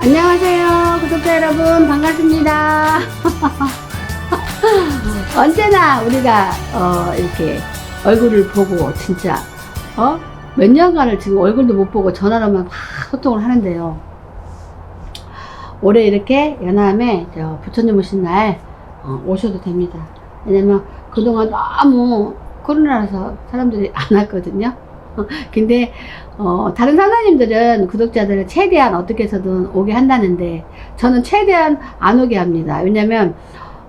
안녕하세요 구독자 여러분, 반갑습니다. 언제나 우리가 이렇게 얼굴을 보고 진짜 몇 년간을 지금 얼굴도 못 보고 전화로만 막 소통을 하는데요, 올해 이렇게 연암에 부처님 오신 날 오셔도 됩니다. 왜냐면 그동안 너무 코로나라서 사람들이 안 왔거든요. 근데 다른 선생님들은 구독자들을 최대한 어떻게 해서든 오게 한다는데, 저는 최대한 안 오게 합니다. 왜냐면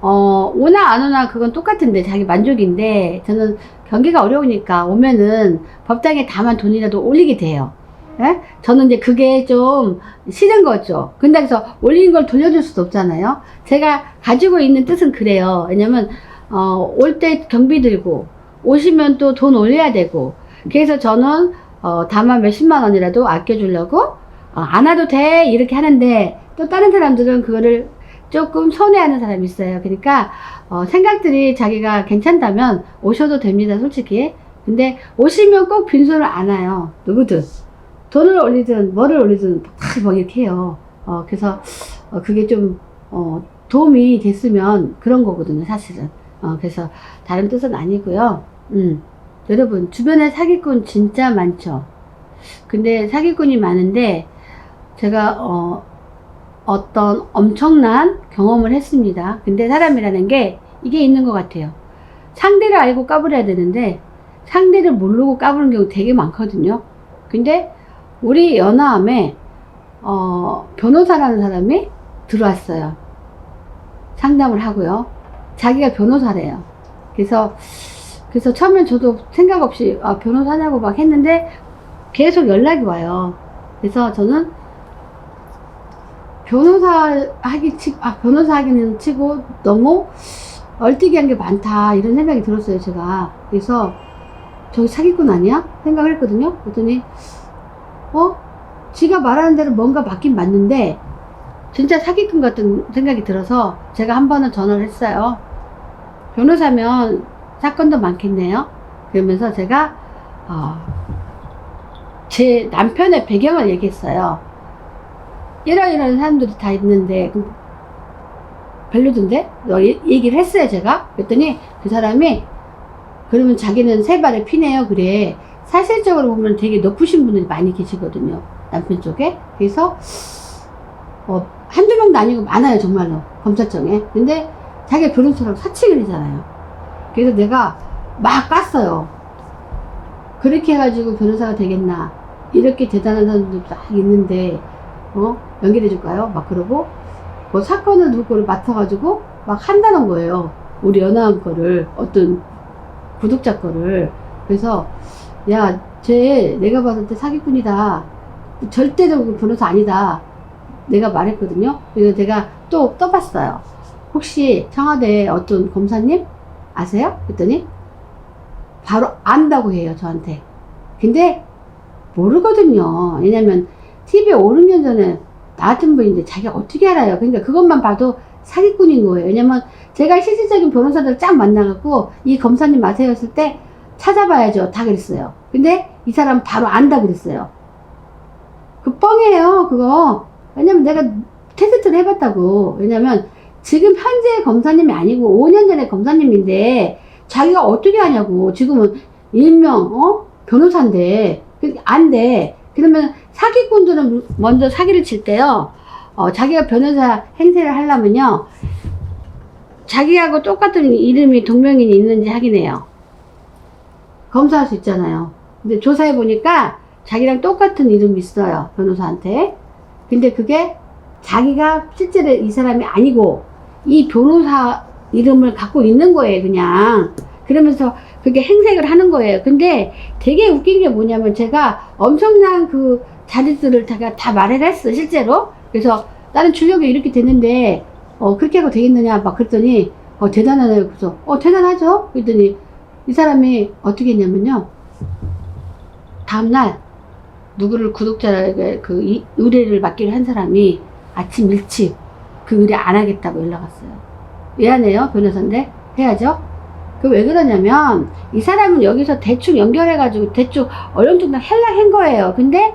오나 안 오나 그건 똑같은데 자기 만족인데, 저는 경기가 어려우니까 오면은 법당에 다만 돈이라도 올리게 돼요. 예? 저는 이제 그게 좀 싫은 거죠. 근데 그래서 올린 걸 돌려줄 수도 없잖아요. 제가 가지고 있는 뜻은 그래요. 왜냐면 올 때 경비 들고 오시면 또 돈 올려야 되고, 그래서 저는 다만 몇십만 원이라도 아껴주려고 안 와도 돼 이렇게 하는데, 또 다른 사람들은 그거를 조금 손해하는 사람이 있어요. 그러니까 생각들이 자기가 괜찮다면 오셔도 됩니다, 솔직히. 근데 오시면 꼭 빈손을 안 와요, 누구든. 돈을 올리든 뭐를 올리든 다 뭐 이렇게 해요. 그래서 그게 좀 도움이 됐으면 그런 거거든요, 사실은. 그래서 다른 뜻은 아니고요. 여러분, 주변에 사기꾼 진짜 많죠. 근데 사기꾼이 많은데 제가 어떤 엄청난 경험을 했습니다. 근데 사람이라는 게 이게 있는 것 같아요. 상대를 알고 까불어야 되는데 상대를 모르고 까부는 경우 되게 많거든요. 근데 우리 연화암에 변호사라는 사람이 들어왔어요. 상담을 하고요. 자기가 변호사래요. 그래서 처음엔 저도 생각 없이 변호사냐고 막 했는데 계속 연락이 와요. 그래서 저는 변호사 하기는 치고 너무 얼뛰기 한 게 많다 이런 생각이 들었어요, 제가. 그래서 저기 사기꾼 아니야? 생각을 했거든요. 그랬더니 지가 말하는 대로 뭔가 맞긴 맞는데 진짜 사기꾼 같은 생각이 들어서 제가 한 번은 전화를 했어요. 변호사면 사건도 많겠네요. 그러면서 제가 제 남편의 배경을 얘기했어요. 이런 사람들이 다 있는데 별로던데? 얘기를 했어요, 제가. 그랬더니 그 사람이, 그러면 자기는 세 발의 피네요. 그래. 사실적으로 보면 되게 높으신 분들이 많이 계시거든요, 남편 쪽에. 그래서 한두 명도 아니고 많아요, 정말로, 검찰청에. 근데 자기가 변호사라고 사칭을 그래서 내가 막 깠어요. 그렇게 해가지고 변호사가 되겠나, 이렇게 대단한 사람들도 딱 있는데 연결해 줄까요? 막 그러고 뭐 사건을 누구를 맡아가지고 막 한다는 거예요, 우리 연하암 거를, 어떤 구독자 거를. 그래서 야, 쟤 내가 봤을 때 사기꾼이다, 절대로 그 변호사 아니다, 내가 말했거든요. 그래서 제가 또 떠봤어요. 혹시 청와대 어떤 검사님 아세요? 그랬더니 바로 안다고 해요, 저한테. 근데 모르거든요. 왜냐면 TV에 5, 6년 전에 나왔던 분인데 자기가 어떻게 알아요? 그러니까 그것만 봐도 사기꾼인 거예요. 왜냐면 제가 실질적인 변호사들 쫙 만나갖고 이 검사님 아세요? 했을 때 찾아봐야죠, 다 그랬어요. 근데 이 사람 바로 안다 그랬어요. 그 뻥이에요, 그거. 왜냐면 내가 테스트를 해봤다고. 왜냐면 지금 현재 검사님이 아니고 5년 전에 검사님인데 자기가 어떻게 하냐고. 지금은 일명 변호사인데 안 돼. 그러면 사기꾼들은 먼저 사기를 칠 때요, 자기가 변호사 행세를 하려면요, 자기하고 똑같은 이름이 동명인이 있는지 확인해요. 검사할 수 있잖아요. 근데 조사해 보니까 자기랑 똑같은 이름이 있어요, 변호사한테. 근데 그게 자기가 실제로 이 사람이 아니고 이 변호사 이름을 갖고 있는 거예요, 그냥. 그러면서 그게 행색을 하는 거예요. 근데 되게 웃긴 게 뭐냐면, 제가 엄청난 그 자릿수를 제가 다 말을 했어, 실제로. 그래서 나는 주력이 이렇게 됐는데 그렇게 하고 되겠느냐 막 그랬더니 대단하네요. 그래서 대단하죠. 그랬더니 이 사람이 어떻게 했냐면요, 다음날 누구를 구독자에게 그 의뢰를 맡기로 한 사람이 아침 일찍 그 의뢰 안 하겠다고 연락 왔어요. 왜 안 해요? 변호사인데 해야죠. 그 왜 그러냐면, 이 사람은 여기서 대충 연결해가지고 대충 얼렁뚱땅 헬라 한 거예요. 근데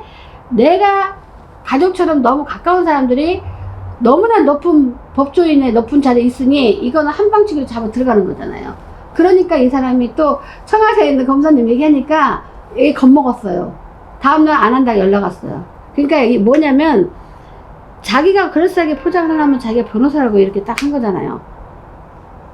내가 가족처럼 너무 가까운 사람들이 너무나 높은 법조인의 높은 자리에 있으니 이거는 한 방치기로 잡아 들어가는 거잖아요. 그러니까 이 사람이 또 청와대에 있는 검사님 얘기하니까 얘 겁먹었어요. 다음날 안 한다고 연락 왔어요. 그러니까 이게 뭐냐면 자기가 그럴싸하게 포장을 하려면 자기가 변호사라고 이렇게 딱 한 거잖아요.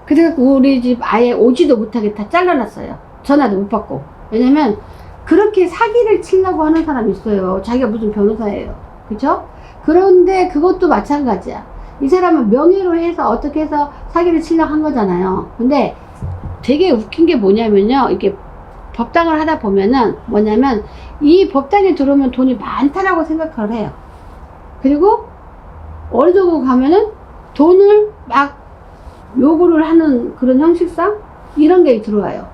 그래서 우리 집 아예 오지도 못하게 다 잘라놨어요. 전화도 못 받고. 왜냐면 그렇게 사기를 치려고 하는 사람이 있어요. 자기가 무슨 변호사예요. 그쵸? 그런데 그것도 마찬가지야. 이 사람은 명예로 해서 어떻게 해서 사기를 치려고 한 거잖아요. 근데 되게 웃긴 게 뭐냐면요. 이렇게 법당을 하다 보면은 뭐냐면 이 법당에 들어오면 돈이 많다라고 생각을 해요. 그리고 어느 정도 가면은 돈을 막 요구를 하는 그런 형식상 이런 게 들어와요.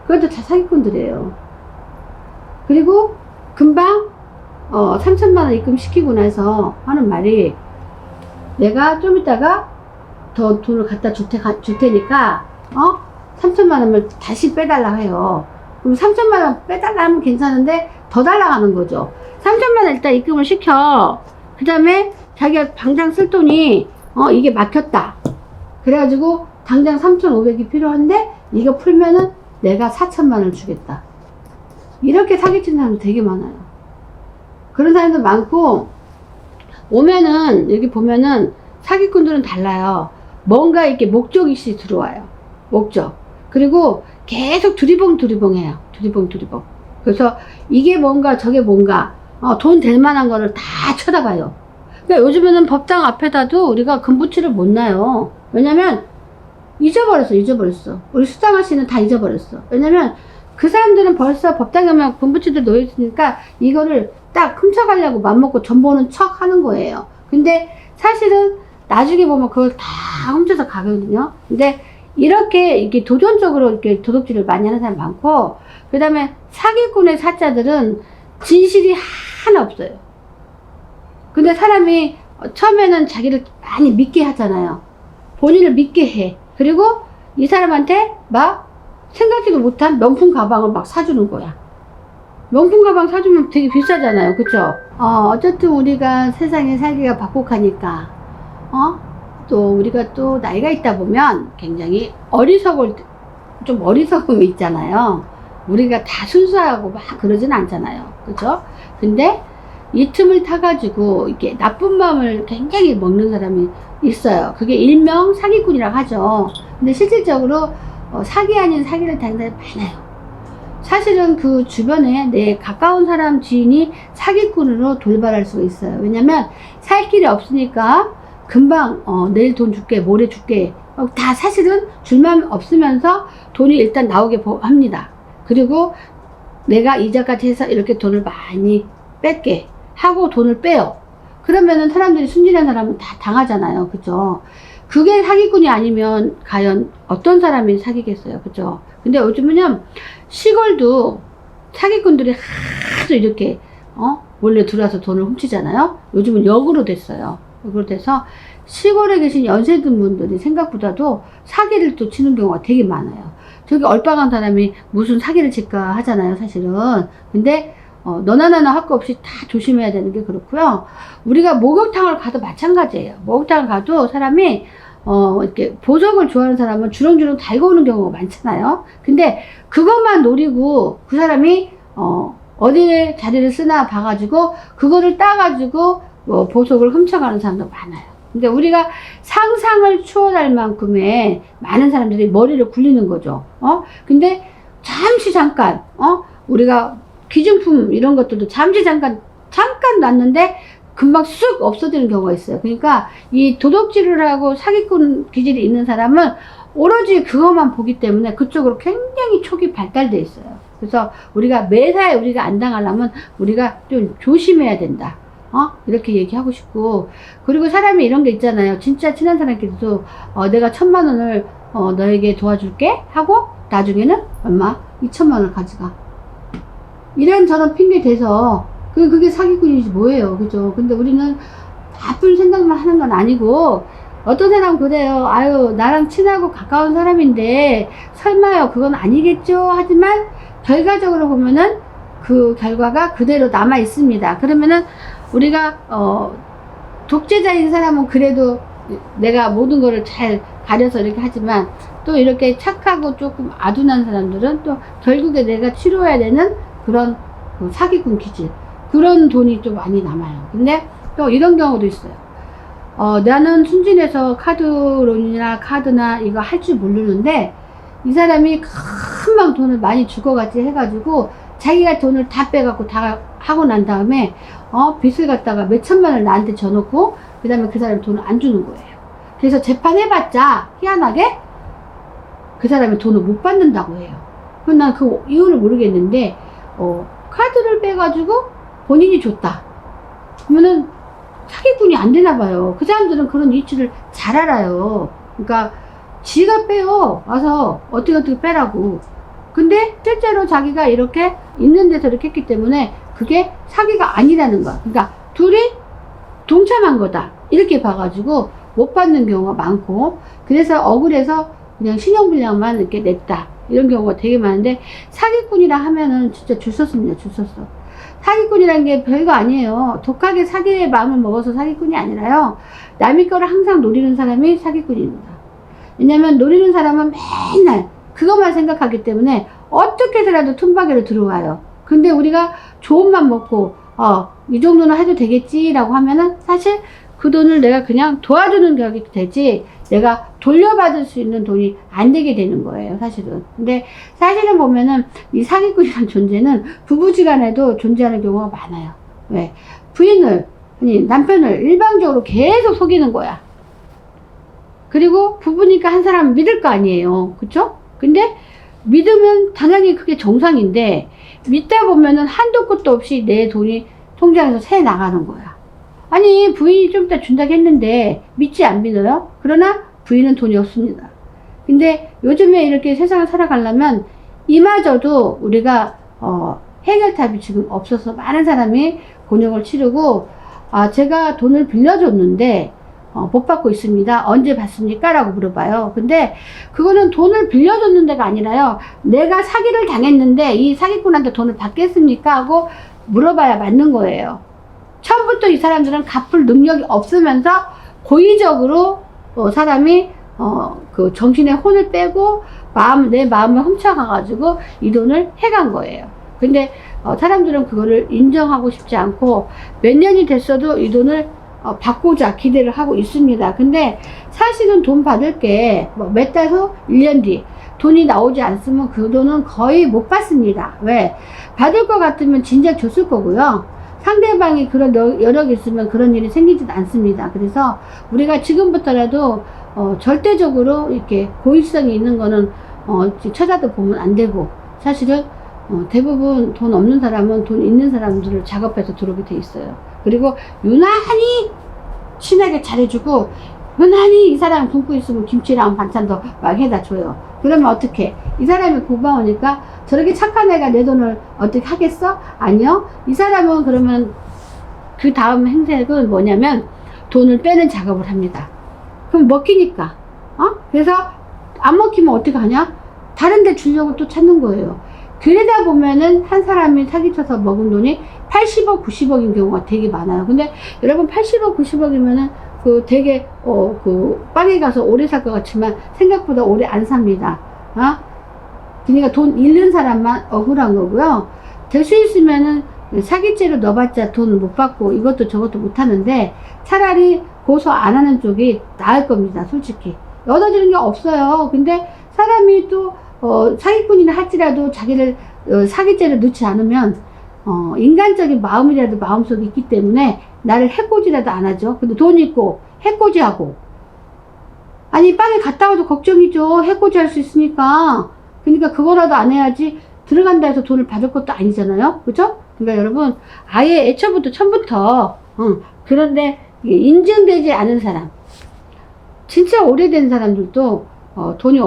그것도 다 사기꾼들이에요. 그리고 금방 3천만 원 입금시키고 나서 하는 말이 내가 좀 이따가 더 돈을 갖다 줄 테니까 3천만 원을 다시 빼달라 해요. 그럼 3천만 원 빼달라 하면 괜찮은데 더 달라고 하는 거죠. 3천만 원 일단 입금을 시켜. 그 다음에 자기가 당장 쓸 돈이 이게 막혔다. 그래가지고 당장 3,500이 필요한데 이거 풀면은 내가 4천만 원을 주겠다. 이렇게 사기치는 사람도 되게 많아요. 그런 사람도 많고 오면은 여기 보면은 사기꾼들은 달라요. 뭔가 이렇게 목적이시 들어와요. 목적. 그리고 계속 두리봉 해요. 두리봉. 그래서 이게 뭔가 저게 뭔가 돈 될 만한 거를 다 쳐다봐요. 그러니까 요즘에는 법당 앞에다도 우리가 금부치를 못 놔요. 왜냐면 잊어버렸어. 우리 수장 아씨는 다 잊어버렸어. 왜냐면 그 사람들은 벌써 법당에 오면 금부치들 놓여있으니까 이거를 딱 훔쳐가려고 맘먹고 전보는 척 하는 거예요. 근데 사실은 나중에 보면 그걸 다 훔쳐서 가거든요. 근데 이렇게 도전적으로 이렇게 도둑질을 많이 하는 사람 많고, 그 다음에 사기꾼의 사자들은 진실이 하나 없어요. 근데 사람이 처음에는 자기를 많이 믿게 하잖아요. 본인을 믿게 해. 그리고 이 사람한테 막 생각지도 못한 명품 가방을 막 사주는 거야. 명품 가방 사주면 되게 비싸잖아요. 그쵸? 어쨌든 우리가 세상에 살기가 박복하니까, 또 우리가 또 나이가 있다 보면 굉장히 좀 어리석음이 있잖아요. 우리가 다 순수하고 막 그러진 않잖아요. 그죠? 근데 이 틈을 타가지고 이렇게 나쁜 마음을 굉장히 먹는 사람이 있어요. 그게 일명 사기꾼이라고 하죠. 근데 실질적으로 사기 아닌 사기를 당하는 사람이 많아요. 사실은 그 주변에 내 가까운 사람 지인이 사기꾼으로 돌발할 수가 있어요. 왜냐면 살 길이 없으니까 금방 내일 돈 줄게, 모레 줄게, 다 사실은 줄만 없으면서 돈이 일단 나오게 합니다. 그리고 내가 이자까지 해서 이렇게 돈을 많이 뺄게 하고 돈을 빼요. 그러면은 사람들이 순진한 사람은 다 당하잖아요. 그죠? 그게 사기꾼이 아니면 과연 어떤 사람이 사기겠어요. 그죠? 근데 요즘은요, 시골도 사기꾼들이 하도 이렇게 몰래 들어와서 돈을 훔치잖아요. 요즘은 역으로 됐어요. 역으로 돼서 시골에 계신 연세든 분들이 생각보다도 사기를 또 치는 경우가 되게 많아요. 저기 얼빵한 사람이 무슨 사기를 칠까 하잖아요, 사실은. 근데 너나 나나 할 거 없이 다 조심해야 되는 게 그렇고요. 우리가 목욕탕을 가도 마찬가지예요. 목욕탕을 가도 사람이 이렇게 보석을 좋아하는 사람은 주렁주렁 달고 오는 경우가 많잖아요. 근데 그것만 노리고 그 사람이 어디에 자리를 쓰나 봐가지고 그거를 따가지고 보석을 훔쳐가는 사람도 많아요. 근데 우리가 상상을 추월할 만큼의 많은 사람들이 머리를 굴리는 거죠. 근데 잠깐 우리가 기증품 이런 것들도 잠깐 놨는데 금방 쑥 없어지는 경우가 있어요. 그러니까 이 도둑질을 하고 사기꾼 기질이 있는 사람은 오로지 그것만 보기 때문에 그쪽으로 굉장히 촉이 발달돼 있어요. 그래서 우리가 매사에 우리가 안 당하려면 우리가 좀 조심해야 된다. 이렇게 얘기하고 싶고, 그리고 사람이 이런 게 있잖아요. 진짜 친한 사람끼리도 내가 1,000만 원을 너에게 도와줄게 하고 나중에는 얼마? 2,000만 원을 가져가. 이런저런 핑계 대서 그게 사기꾼이지 뭐예요. 그죠? 근데 우리는 나쁜 생각만 하는 건 아니고, 어떤 사람은 그래요. 아유, 나랑 친하고 가까운 사람인데 설마요 그건 아니겠죠. 하지만 결과적으로 보면은 그 결과가 그대로 남아 있습니다. 그러면은 우리가 독재자인 사람은 그래도 내가 모든 거를 잘 가려서 이렇게 하지만, 또 이렇게 착하고 조금 아둔한 사람들은 또 결국에 내가 치러야 되는 그런 사기꾼 기질, 그런 돈이 좀 많이 남아요. 근데 또 이런 경우도 있어요. 나는 순진해서 카드론이나 카드나 이거 할 줄 모르는데, 이 사람이 금방 돈을 많이 주고같이 해가지고 자기가 돈을 다 빼갖고 다 하고 난 다음에 빚을 갖다가 몇 천만 원을 나한테 줘놓고 그 다음에 그 사람이 돈을 안 주는 거예요. 그래서 재판해봤자 희한하게 그 사람이 돈을 못 받는다고 해요. 그럼 난 그 이유를 모르겠는데, 카드를 빼가지고 본인이 줬다 그러면은 사기꾼이 안 되나 봐요. 그 사람들은 그런 이치를 잘 알아요. 그러니까 지가 빼요. 와서 어떻게 빼라고. 근데 실제로 자기가 이렇게 있는 데서 이렇게 했기 때문에 그게 사기가 아니라는 거야. 그러니까 둘이 동참한 거다 이렇게 봐가지고 못 받는 경우가 많고, 그래서 억울해서 그냥 신용불량만 이렇게 냈다 이런 경우가 되게 많은데, 사기꾼이라 하면은 진짜 줄 섰습니다. 줄 섰어. 사기꾼이라는 게 별거 아니에요. 독하게 사기의 마음을 먹어서 사기꾼이 아니라요, 남의 거를 항상 노리는 사람이 사기꾼입니다. 왜냐면 노리는 사람은 맨날 그것만 생각하기 때문에 어떻게 해서라도 틈바귀로 들어와요. 근데 우리가 좋은만 먹고 이 정도는 해도 되겠지라고 하면은 사실 그 돈을 내가 그냥 도와주는 격이 되지 내가 돌려받을 수 있는 돈이 안 되게 되는 거예요, 사실은. 근데 사실은 보면은 이 사기꾼이라는 존재는 부부지간에도 존재하는 경우가 많아요. 왜? 부인을, 아니 남편을 일방적으로 계속 속이는 거야. 그리고 부부니까 한 사람은 믿을 거 아니에요. 그쵸? 근데 믿으면 당연히 그게 정상인데, 믿다 보면은 한도 끝도 없이 내 돈이 통장에서 새 나가는 거야. 아니 부인이 좀 이따 준다고 했는데 믿지 안 믿어요? 그러나 부인은 돈이 없습니다. 근데 요즘에 이렇게 세상을 살아가려면 이마저도 우리가 해결탑이 지금 없어서 많은 사람이 곤욕을 치르고, 제가 돈을 빌려줬는데 못 받고 있습니다. 언제 받습니까? 라고 물어봐요. 근데 그거는 돈을 빌려줬는 데가 아니라요, 내가 사기를 당했는데 이 사기꾼한테 돈을 받겠습니까? 하고 물어봐야 맞는 거예요. 처음부터 이 사람들은 갚을 능력이 없으면서 고의적으로 사람이 그 정신의 혼을 빼고 내 마음을 훔쳐가가지고 이 돈을 해간 거예요. 근데 사람들은 그거를 인정하고 싶지 않고 몇 년이 됐어도 이 돈을 받고자 기대를 하고 있습니다. 근데 사실은 돈 받을 게 몇 달 후, 1년 뒤 돈이 나오지 않으면 그 돈은 거의 못 받습니다. 왜? 받을 것 같으면 진작 줬을 거고요. 상대방이 그런 여력이 있으면 그런 일이 생기지도 않습니다. 그래서 우리가 지금부터라도 절대적으로 이렇게 고의성이 있는 거는 쳐다도 보면 안 되고, 사실은 대부분 돈 없는 사람은 돈 있는 사람들을 작업해서 들어오게 돼 있어요. 그리고 유난히 친하게 잘해주고, 유난히 이 사람 굶고 있으면 김치랑 반찬도 막 해다 줘요. 그러면 어떻게? 이 사람이 고마우니까 저렇게 착한 애가 내 돈을 어떻게 하겠어? 아니요. 이 사람은 그러면 그 다음 행색은 뭐냐면 돈을 빼는 작업을 합니다. 그럼 먹히니까. 그래서 안 먹히면 어떻게 하냐? 다른 데 주려고 또 찾는 거예요. 그러다 보면은 한 사람이 사기쳐서 먹은 돈이 80억, 90억인 경우가 되게 많아요. 근데 여러분 80억, 90억이면은 그 되게 그 빵에 가서 오래 살 것 같지만 생각보다 오래 안 삽니다. 그러니까 돈 잃는 사람만 억울한 거고요. 될 수 있으면은 사기죄로 넣어봤자 돈을 못 받고 이것도 저것도 못 하는데 차라리 고소 안 하는 쪽이 나을 겁니다, 솔직히. 얻어지는 게 없어요. 근데 사람이 또 사기꾼이나 할지라도 자기를 사기죄를 넣지 않으면 인간적인 마음이라도 마음속에 있기 때문에 나를 해코지라도 안 하죠. 근데 돈 있고 해코지하고, 아니 빵에 갔다 와도 걱정이죠. 해코지 할 수 있으니까. 그러니까 그거라도 안 해야지 들어간다 해서 돈을 받을 것도 아니잖아요. 그죠? 그러니까 여러분 아예 애초부터 처음부터 그런데 인증되지 않은 사람, 진짜 오래된 사람들도 돈이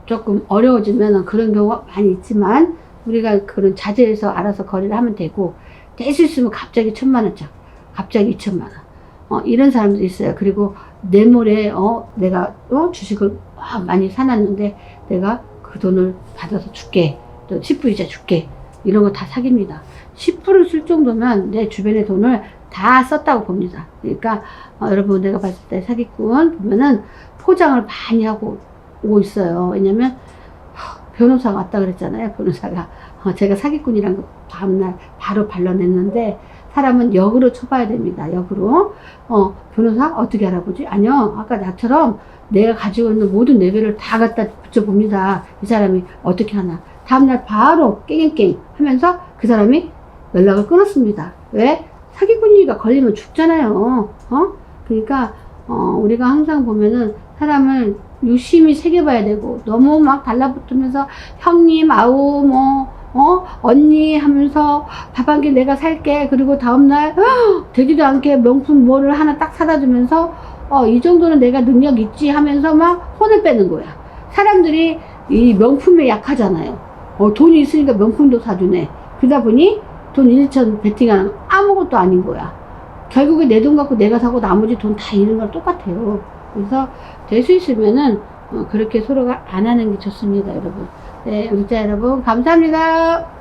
조금 어려워지면 그런 경우가 많이 있지만 우리가 그런 자제해서 알아서 거래를 하면 되고, 될 수 있으면 갑자기 1,000,000원짜리, 갑자기 2,000,000원 이런 사람도 있어요. 그리고 내모레 내가 주식을 많이 사놨는데 내가 그 돈을 받아서 줄게, 또 10% 이자 줄게, 이런 거 다 사기입니다. 10% 쓸 정도면 내 주변의 돈을 다 썼다고 봅니다. 그러니까 여러분 내가 봤을 때 사기꾼 보면은 포장을 많이 하고 오고 있어요. 왜냐면 변호사가 왔다 그랬잖아요. 변호사가 제가 사기꾼이란 거 다음날 바로 발라냈는데 사람은 역으로 쳐봐야 됩니다. 역으로 변호사 어떻게 알아보지? 아니요, 아까 나처럼 내가 가지고 있는 모든 레벨을 다 갖다 붙여봅니다. 이 사람이 어떻게 하나. 다음날 바로 깽깽깽 하면서 그 사람이 연락을 끊었습니다. 왜? 사기꾼이가 걸리면 죽잖아요. 그러니까 우리가 항상 보면은 사람을 유심히 새겨봐야 되고 너무 막 달라붙으면서 형님 아우 언니 하면서 밥 한 개 내가 살게 그리고 다음날 되지도 않게 명품 뭐를 하나 딱 사다 주면서 이 정도는 내가 능력 있지 하면서 막 혼을 빼는 거야. 사람들이 이 명품에 약하잖아요. 돈이 있으니까 명품도 사주네. 그러다 보니 돈 1천 베팅하는 아무것도 아닌 거야. 결국에 내 돈 갖고 내가 사고 나머지 돈 다 잃는 건 똑같아요. 그래서 될 수 있으면은 그렇게 서로가 안 하는 게 좋습니다, 여러분. 네, 구독자 여러분 감사합니다.